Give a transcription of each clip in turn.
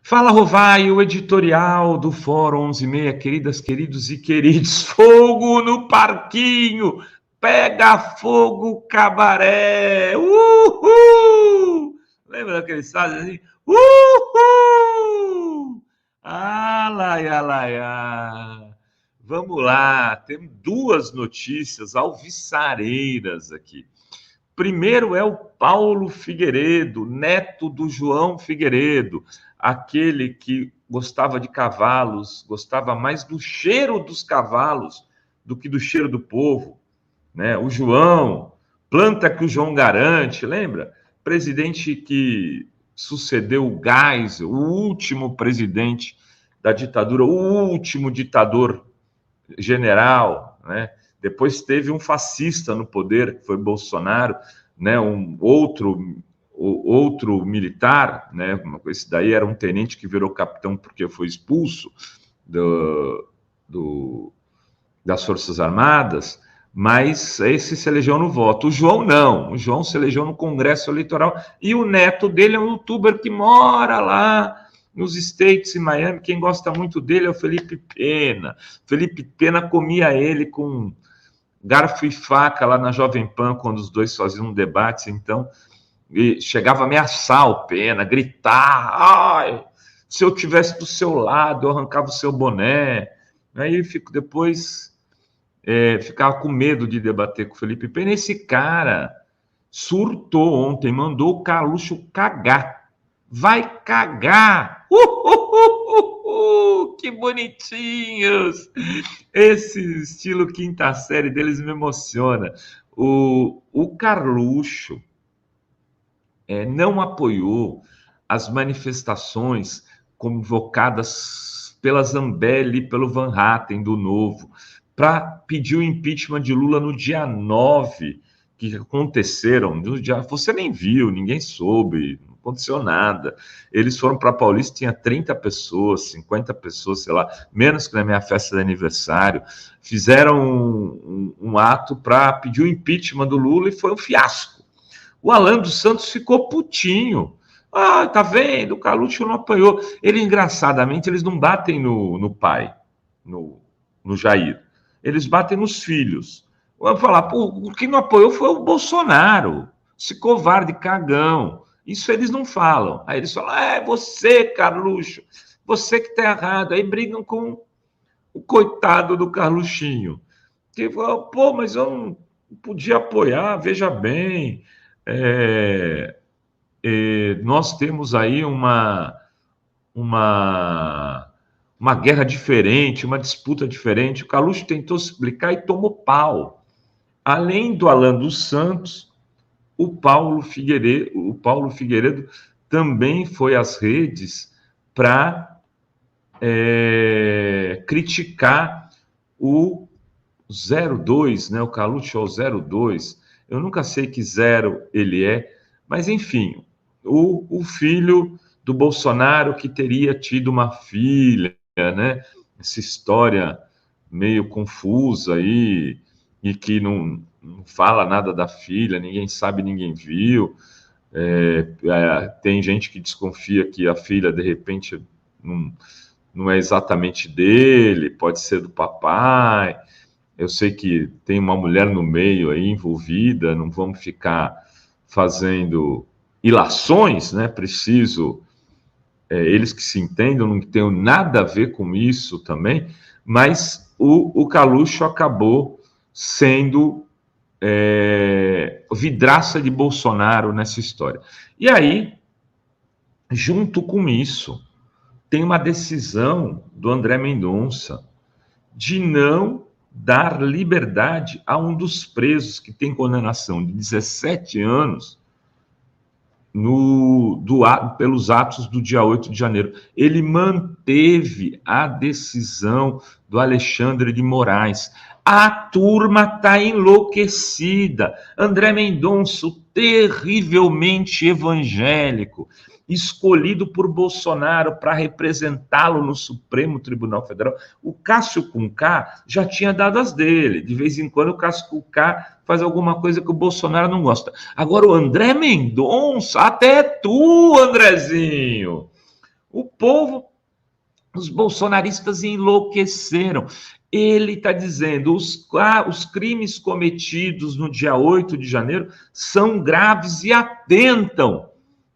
Fala, Rovai, o editorial do Fórum 11:30, queridas, queridos e queridos. Fogo no parquinho, pega fogo, cabaré. Uhul! Lembra daqueles frases assim? Uhul! Alaialaiá. Vamos lá, temos duas notícias alvissareiras aqui. Primeiro é o Paulo Figueiredo, neto do João Figueiredo, aquele que gostava de cavalos, gostava mais do cheiro dos cavalos do que do cheiro do povo, né? O João, planta que o João garante, lembra? Presidente que sucedeu o Geisel, o último presidente da ditadura, o último ditador general, né? Depois teve um fascista no poder, que foi Bolsonaro, né? Um outro militar, né? Esse daí era um tenente que virou capitão porque foi expulso das Forças Armadas, mas esse se elegeu no voto. O João não, o João se elegeu no Congresso Eleitoral e o neto dele é um youtuber que mora lá nos States, em Miami. Quem gosta muito dele é o Felipe Pena. Felipe Pena comia ele com garfo e faca lá na Jovem Pan, quando os dois faziam debates, então, e chegava a ameaçar o Pena, gritar, ai, se eu tivesse do seu lado, eu arrancava o seu boné. Aí depois ficava com medo de debater com o Felipe Pena. Esse cara surtou ontem, mandou o Carluxo cagar. Vai cagar! Que bonitinhos! Esse estilo quinta série deles me emociona. O Carluxo não apoiou as manifestações convocadas pela Zambelli e pelo Van Hatten do Novo para pedir o impeachment de Lula no dia 9, que aconteceram. No dia, você nem viu, ninguém soube, não aconteceu nada. Eles foram para Paulista, tinha 30 pessoas, 50 pessoas, sei lá, menos que na minha festa de aniversário. Fizeram um ato para pedir o impeachment do Lula e foi um fiasco. O Alan dos Santos ficou putinho. Ah, tá vendo? O Carluxo não apanhou. Engraçadamente, eles não batem no pai, no Jair. Eles batem nos filhos. Vamos falar, pô, quem não apoiou foi o Bolsonaro. Esse covarde cagão. Isso eles não falam. Aí eles falam, você, Carluxo, você que tá errado. Aí brigam com o coitado do Carluxinho. Que fala, pô, mas eu não podia apoiar, veja bem. Nós temos aí uma guerra diferente, uma disputa diferente. O Carluxo tentou explicar e tomou pau. Além do Alan dos Santos, o Paulo Figueiredo também foi às redes para criticar o 02, né? O Carluxo é o 02. Eu nunca sei que zero ele é, mas enfim, o filho do Bolsonaro que teria tido uma filha, né? Essa história meio confusa aí, e que não fala nada da filha, ninguém sabe, ninguém viu. Tem gente que desconfia que a filha, de repente, não é exatamente dele, pode ser do papai. Eu sei que tem uma mulher no meio aí envolvida, não vamos ficar fazendo ilações, né? Preciso, eles que se entendam, não tenho nada a ver com isso também, mas o Carluxo acabou sendo vidraça de Bolsonaro nessa história. E aí, junto com isso, tem uma decisão do André Mendonça de não dar liberdade a um dos presos que tem condenação de 17 anos pelos atos do dia 8 de janeiro. Ele manteve a decisão do Alexandre de Moraes. A turma está enlouquecida. André Mendonça, terrivelmente evangélico, escolhido por Bolsonaro para representá-lo no Supremo Tribunal Federal. O Cássio Cuncar já tinha dado as dele. De vez em quando o Cássio Cuncar faz alguma coisa que o Bolsonaro não gosta. Agora o André Mendonça, até tu, Andrezinho. O povo, os bolsonaristas enlouqueceram. Ele está dizendo os crimes cometidos no dia 8 de janeiro são graves e atentam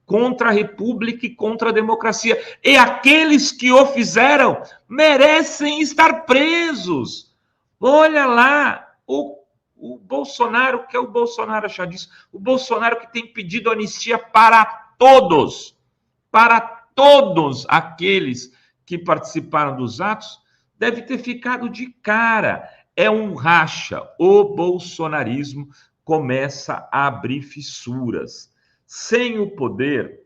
contra a República e contra a democracia. E aqueles que o fizeram merecem estar presos. Olha lá, o Bolsonaro, que é o Bolsonaro achar disso, o Bolsonaro que tem pedido anistia para todos aqueles que participaram dos atos, deve ter ficado de cara. É um racha. O bolsonarismo começa a abrir fissuras. Sem o poder,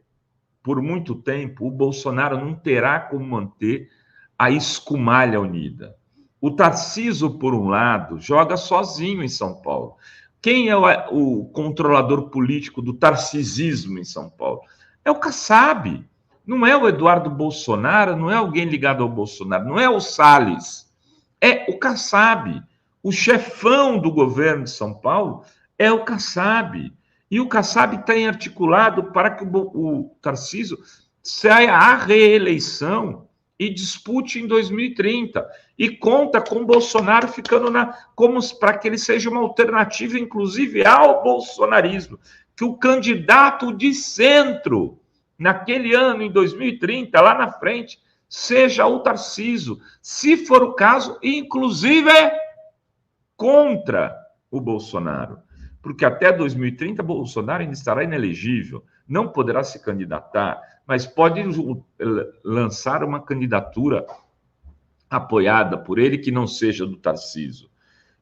por muito tempo, o Bolsonaro não terá como manter a escumalha unida. O Tarcísio, por um lado, joga sozinho em São Paulo. Quem é o controlador político do tarcisismo em São Paulo? É o Kassab. Não é o Eduardo Bolsonaro, não é alguém ligado ao Bolsonaro, não é o Salles. É o Kassab. O chefão do governo de São Paulo é o Kassab. E o Kassab tem articulado para que o Tarcísio saia à reeleição e dispute em 2030. E conta com o Bolsonaro ficando como para que ele seja uma alternativa, inclusive, ao bolsonarismo. Que o candidato de centro, naquele ano, em 2030, lá na frente, seja o Tarcísio. Se for o caso, inclusive contra o Bolsonaro. Porque até 2030 Bolsonaro ainda estará inelegível, não poderá se candidatar, mas pode lançar uma candidatura apoiada por ele que não seja do Tarcísio.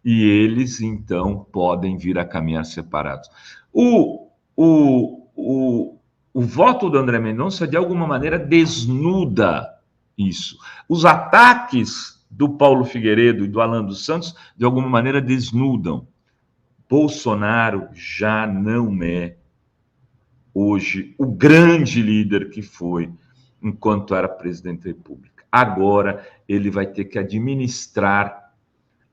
E eles, então, podem vir a caminhar separados. O voto do André Mendonça, de alguma maneira, desnuda isso. Os ataques do Paulo Figueiredo e do Alan dos Santos, de alguma maneira, desnudam. Bolsonaro já não é, hoje, o grande líder que foi enquanto era presidente da República. Agora, ele vai ter que administrar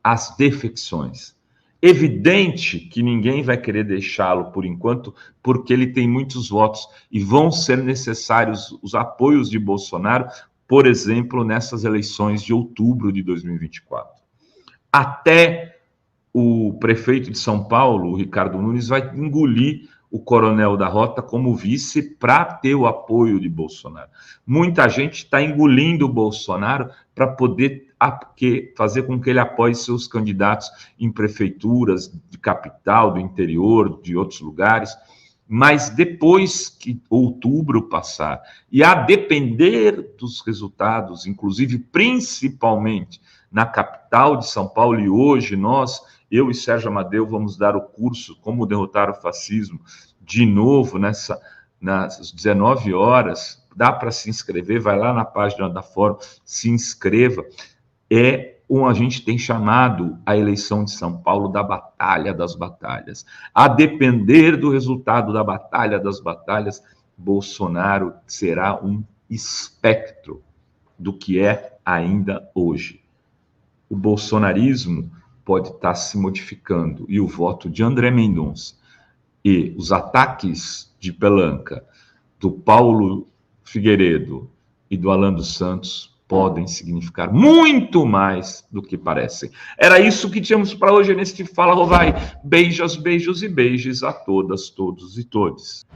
as defecções. Evidente que ninguém vai querer deixá-lo por enquanto, porque ele tem muitos votos e vão ser necessários os apoios de Bolsonaro, por exemplo, nessas eleições de outubro de 2024. Até o prefeito de São Paulo, o Ricardo Nunes, vai engolir o coronel da Rota como vice para ter o apoio de Bolsonaro. Muita gente está engolindo o Bolsonaro para poder fazer com que ele apoie seus candidatos em prefeituras de capital, do interior, de outros lugares. Mas depois que outubro passar, e a depender dos resultados, inclusive principalmente na capital de São Paulo, e hoje eu e Sérgio Amadeu vamos dar o curso Como Derrotar o Fascismo, de novo, nas 19 horas, dá para se inscrever, vai lá na página da Fórum, se inscreva. A gente tem chamado a eleição de São Paulo da Batalha das Batalhas. A depender do resultado da Batalha das Batalhas, Bolsonaro será um espectro do que é ainda hoje. O bolsonarismo pode estar se modificando e o voto de André Mendonça e os ataques de pelanca do Paulo Figueiredo e do Alan dos Santos podem significar muito mais do que parecem. Era isso que tínhamos para hoje neste Fala Rovai. Beijos, beijos e beijos a todas, todos e todes.